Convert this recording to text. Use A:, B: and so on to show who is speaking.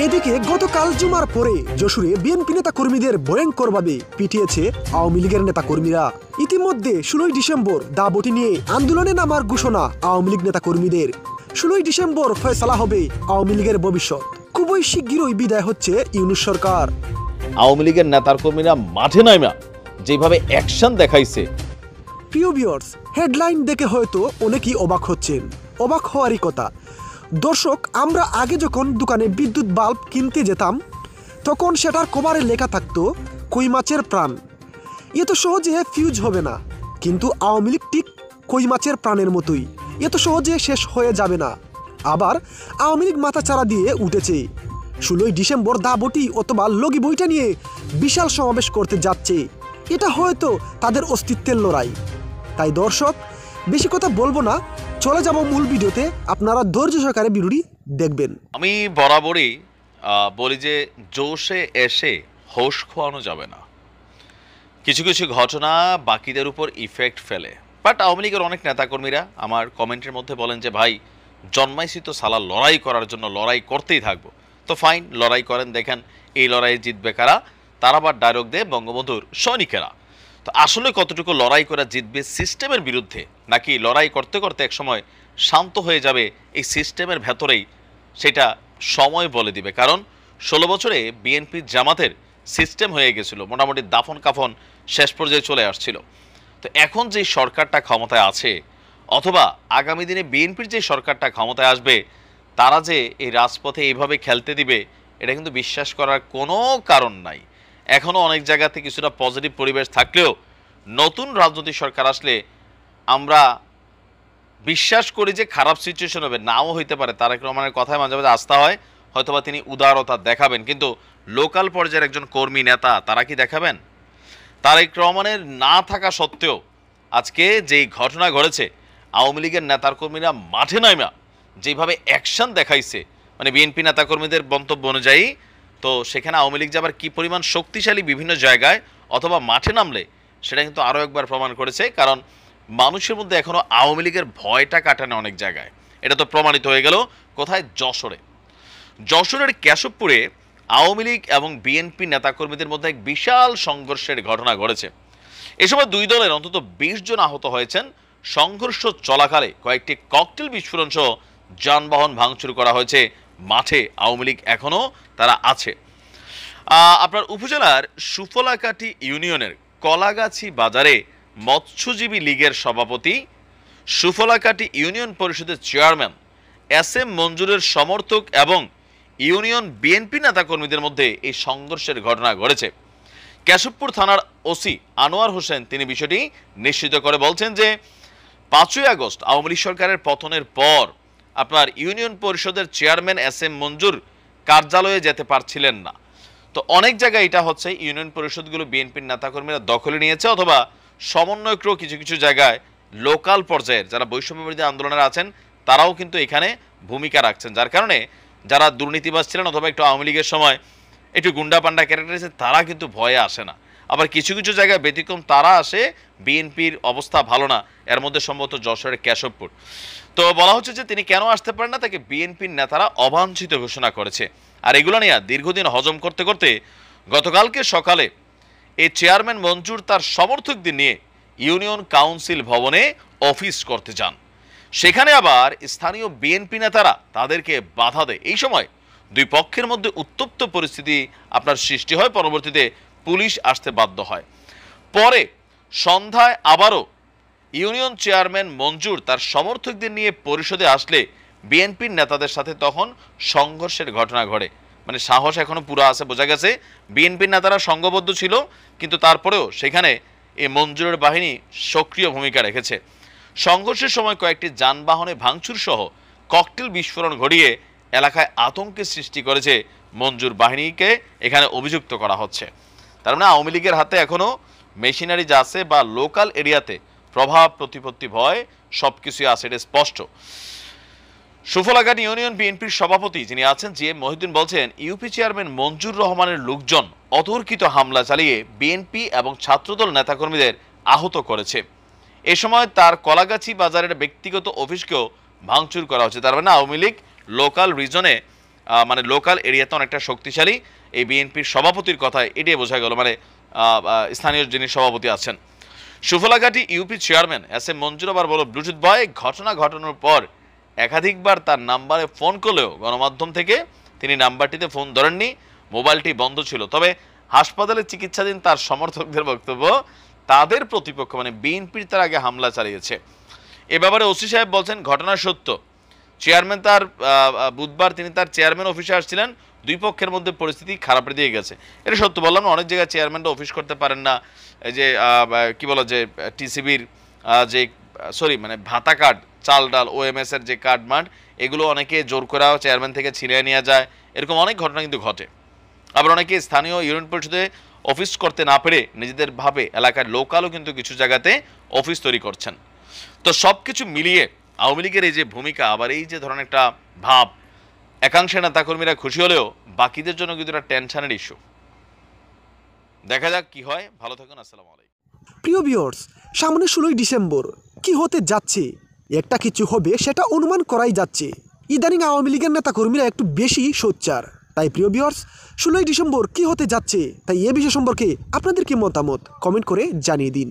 A: এদিকে গতকাল জুমার পরে যশোরে বিএনপি নেতা কর্মীদের ভয়ঙ্করভাবে পিটিয়েছে আওয়ামী লীগের নেতা কর্মীরা। ইতিমধ্যে 16 ডিসেম্বর দাবটি নিয়ে আন্দোলনে নামার ঘোষণা আওয়ামী লীগ নেতা কর্মীদের। 16 ডিসেম্বর ফয়সালা হবে আওয়ামী লীগের ভবিষ্যৎ। খুবই শিগগিরই বিদায় হচ্ছে ইউনূস সরকার।
B: আওয়ামী লীগের নেতার কর্মীরা মাঠে নামা যেভাবে অ্যাকশন দেখাইছে।
A: প্রিয় ভিউয়ার্স, হেডলাইন দেখে হয়তো অনেকেই অবাক হচ্ছেন। অবাক হওয়ারই কথা। দর্শক, আমরা আগে যখন দোকানে বিদ্যুৎ বাল্ব কিনতে যেতাম তখন সেটার কভারে লেখা থাকতো কই মাছের প্রাণ। এত সহজে ফিউজ হবে না, কিন্তু আওয়ামী লীগ ঠিক কই মাছের প্রাণের মতোই, এত সহজে শেষ হয়ে যাবে না। আবার আওয়ামী লীগ মাথাচাড়া দিয়ে উঠেছে। 16 ডিসেম্বর দাবটি অথবা লগি বইটা নিয়ে বিশাল সমাবেশ করতে যাচ্ছে। এটা হয়তো তাদের অস্তিত্বের লড়াই। তাই দর্শক, বেশি কথা বলবো না, চলে যাব মূল ভিডিওতে। আপনারা ধৈর্য সহকারে ভিডিওটি দেখবেন।
B: আমি বরাবরই বলি যে জোশে এসে হোশ খোয়ানো যাবে না। কিছু কিছু ঘটনা বাকিদের উপর ইফেক্ট ফেলে। বাট আওয়ামী লীগের অনেক নেতাকর্মীরা আমার কমেন্টের মধ্যে বলেন যে ভাই, জন্মাইছি তো সালা লড়াই করার জন্য, লড়াই করতেই থাকবো। তো ফাইন, লড়াই করেন, দেখেন এই লড়াইয়ে জিতবে কারা। তারা আবার ডায়লগ দেয় বঙ্গবন্ধুর সৈনিকেরা। তো আসলে কতটুকু লড়াই করা জিতবে সিস্টেমের বিরুদ্ধে, নাকি লড়াই করতে করতে একসময় শান্ত হয়ে যাবে এই সিস্টেমের ভেতরেই, সেটা সময় বলে দিবে। কারণ 16 বছরে বিএনপি জামাতের সিস্টেম হয়ে গেছিল, মোটামুটি দাফন কাফন শেষ পর্যায়ে চলে আসছিল। তো এখন যে সরকারটা ক্ষমতায় আছে, অথবা আগামী দিনে বিএনপির যে সরকারটা ক্ষমতায় আসবে, তারা যে এই রাজপথে এইভাবে খেলতে দিবে, এটা কিন্তু বিশ্বাস করার কোনো কারণ নাই। এখনও অনেক জায়গাতে কিছুটা পজিটিভ পরিবেশ থাকলেও নতুন রাজনৈতিক সরকার আসলে আমরা বিশ্বাস করি যে খারাপ সিচুয়েশন হবে, নাও হইতে পারে। তারেক রহমানের কথায় মাঝে মাঝে আস্থা হয়, হয়তোবা তিনি উদারতা দেখাবেন, কিন্তু লোকাল পর্যায়ের একজন কর্মী নেতা তারা কি দেখাবেন? তারেক রহমানের না থাকা সত্ত্বেও আজকে যেই ঘটনা ঘটেছে, আওয়ামী লীগের নেতার কর্মীরা মাঠে নামা যেভাবে অ্যাকশন দেখাইছে, মানে বিএনপি নেতাকর্মীদের মন্তব্য অনুযায়ী, তো সেখানে আওয়ামী লীগ যে আবার কী পরিমাণ শক্তিশালী বিভিন্ন জায়গায় অথবা মাঠে নামলে, সেটা কিন্তু আরও একবার প্রমাণ করেছে। কারণ মানুষের মধ্যে এখনও আওয়ামী লীগের ভয়টা কাটানো অনেক জায়গায়। এটা তো প্রমাণিত হয়ে গেল কোথায়? যশোরের কেশবপুরে আওয়ামী লীগ এবং বিএনপি নেতাকর্মীদের মধ্যে এক বিশাল সংঘর্ষের ঘটনা ঘটেছে। এ সময় দুই দলের অন্তত 20 জন আহত হয়েছেন। সংঘর্ষ চলাকালে কয়েকটি ককটেল বিস্ফোরণ সহ যানবাহন ভাঙচুর করা হয়েছে। মাঠে আওয়ামী লীগ এখনও তারা আছে। আপনার উপজেলার সুফলাকাটি ইউনিয়নের কলাগাছি বাজারে মৎস্যজীবী লীগের সভাপতি, সুফলাকাটি ইউনিয়ন পরিষদের চেয়ারম্যান SM মঞ্জুরের সমর্থক এবং ইউনিয়ন বিএনপি নেতাকর্মীদের মধ্যে এই সংঘর্ষের ঘটনা ঘটেছে। কেশবপুর থানার ওসি আনোয়ার হোসেন তিনি বিষয়টি নিশ্চিত করে বলছেন যে 5ই আগস্ট আওয়ামী লীগ সরকারের পতনের পর আপনার ইউনিয়ন পরিষদের চেয়ারম্যান SM মঞ্জুর কার্যালয়ে যেতে পারছিলেন না। তো অনেক জায়গায় এটা হচ্ছে ইউনিয়ন পরিষদগুলো বিএনপির নেতাকর্মীরা দখলে নিয়েছে, অথবা সমন্বয়করাও কিছু কিছু জায়গায় লোকাল পর্যায়ের যারা বৈষম্য বিরোধী আন্দোলনের আছেন তারাও কিন্তু এখানে ভূমিকা রাখছেন, যার কারণে যারা দুর্নীতিবাজ ছিলেন অথবা একটু আওয়ামী লীগের সময় একটু গুন্ডা পান্ডা ক্যারেক্টার আছে, তারা কিন্তু ভয়ে আসে না। আবার কিছু কিছু জায়গায় ব্যতিক্রম, তারা আসে বিএনপির অবস্থা ভালো না। এর মধ্যে সম্ভবত যশোরের কেশবপুর। তো বলা হচ্ছে যে তিনি কেন আসতে পারেন না, তাকে বিএনপির নেতারা অবাঞ্ছিত ঘোষণা করেছে। আর এগুলো নিয়ে দীর্ঘদিন হজম করতে করতে গতকালকে সকালে এই চেয়ারম্যান মঞ্জুর তার সমর্থকদের নিয়ে ইউনিয়ন কাউন্সিল ভবনে অফিস করতে যান। সেখানে আবার স্থানীয় বিএনপি নেতারা তাদেরকে বাধা দেয়। এই সময় দুই পক্ষের মধ্যে উত্তপ্ত পরিস্থিতি আপনার সৃষ্টি হয়। পরবর্তীতে পুলিশ আসতে বাধ্য হয়। পরে সন্ধ্যায় আবারও ইউনিয়ন চেয়ারম্যান মঞ্জুর তার সমর্থকদের নিয়ে পরিষদে আসলে বিএনপির নেতাদের সাথে তখন সংঘর্ষের ঘটনা ঘটে। মানে সাহস এখনো পুরো আছে, বোঝা গেছে বিএনপির নেতারা সংঘবদ্ধ ছিল, কিন্তু তারপরেও সেখানে এই মঞ্জুরের বাহিনী সক্রিয় ভূমিকা রেখেছে। সংঘর্ষের সময় কয়েকটি যানবাহনে ভাঙচুর সহ ককটেল বিস্ফোরণ ঘটিয়ে এলাকায় আতঙ্কের সৃষ্টি করেছে মঞ্জুর বাহিনীকে এখানে অভিযুক্ত করা হচ্ছে। তার মানে আওয়ামী লীগের হাতে এখনও মেশিনারি যা আছে বা লোকাল এরিয়াতে প্রভাব প্রতিপত্তি ভয় সবকিছুই আছে, এটা স্পষ্ট। সুফলাঘাট ইউনিয়ন বিএনপির সভাপতি যিনি আছেন GM মহিউদ্দিন বলছেন, ইউপি চেয়ারম্যান মঞ্জুর রহমানের লোকজন অতর্কিত হামলা চালিয়ে বিএনপি এবং ছাত্রদল নেতাকর্মীদের আহত করেছে। এ সময় তার কলাগাছি বাজারের ব্যক্তিগত অফিসকেও ভাঙচুর করা হচ্ছে। তার মানে আওয়ামী লীগ লোকাল রিজনে মানে লোকাল এরিয়াতে অনেকটা শক্তিশালী। এই বিএনপির সভাপতির কথায় এটাই বোঝা গেল, মানে স্থানীয় যিনি সভাপতি আছেন। সুফলাঘাটি ইউপি চেয়ারম্যান এস এম মঞ্জুর আবার বলো, ব্লুটুথ বয় ঘটনা ঘটানোর পর একাধিকবার তার নাম্বারে ফোন করলেও গণমাধ্যম থেকে তিনি নাম্বারটিতে ফোন ধরেননি, মোবাইলটি বন্ধ ছিল। তবে হাসপাতালে চিকিৎসাধীন তার সমর্থকদের বক্তব্য, তাদের প্রতিপক্ষ মানে বিএনপির তার আগে হামলা চালিয়েছে। এ ব্যাপারে ওসি সাহেব বলছেন ঘটনা সত্য। চেয়ারম্যান তার বুধবার তিনি তার চেয়ারম্যান অফিসে আসছিলেন, দুই পক্ষের মধ্যে পরিস্থিতি খারাপের দিকে গেছে। এটা সত্য বললাম না, অনেক জায়গায় চেয়ারম্যানরা অফিস করতে পারেন না, এই যে কি বলো যে টিসিবির যে মানে ভাতা কার্ড, চাল ডাল, ওএমএস এর যে কার্ড মার্ড, এগুলো অনেকে জোর করা চেয়ারম্যান থেকে ছিনিয়ে নেওয়া যায়, এরকম অনেক ঘটনা কিন্তু ঘটে। আবার অনেকে স্থানীয় ইউনিয়ন পরিষদে অফিস করতে না পেরে নিজেদের ভাবে এলাকার লোকালও কিন্তু কিছু জায়গাতে অফিস তৈরি করছেন। তো সব কিছু মিলিয়ে আওয়ামী লীগের এই যে ভূমিকা, আবার এই যে ধরনের একটা ভাব, একাংশে নেতাকর্মীরা খুশি হলেও বাকিদের জন্য কিন্তু একটা টেনশনের ইস্যু। দেখা যাক কি হয়। ভালো থাকুন, আসসালামু আলাইকুম।
A: প্রিয় ভিউয়ার্স, সামনে 16ই ডিসেম্বর কি হতে যাচ্ছে, একটা কিছু হবে সেটা অনুমান করাই যাচ্ছে। ইদানিং আওয়ামী লীগের নেতাকর্মীরা একটু বেশি সোচ্চার। তাই প্রিয় ভিউয়ার্স, 16ই ডিসেম্বর কি হতে যাচ্ছে, তাই এ বিষয় সম্পর্কে আপনাদের কি মতামত কমেন্ট করে জানিয়ে দিন।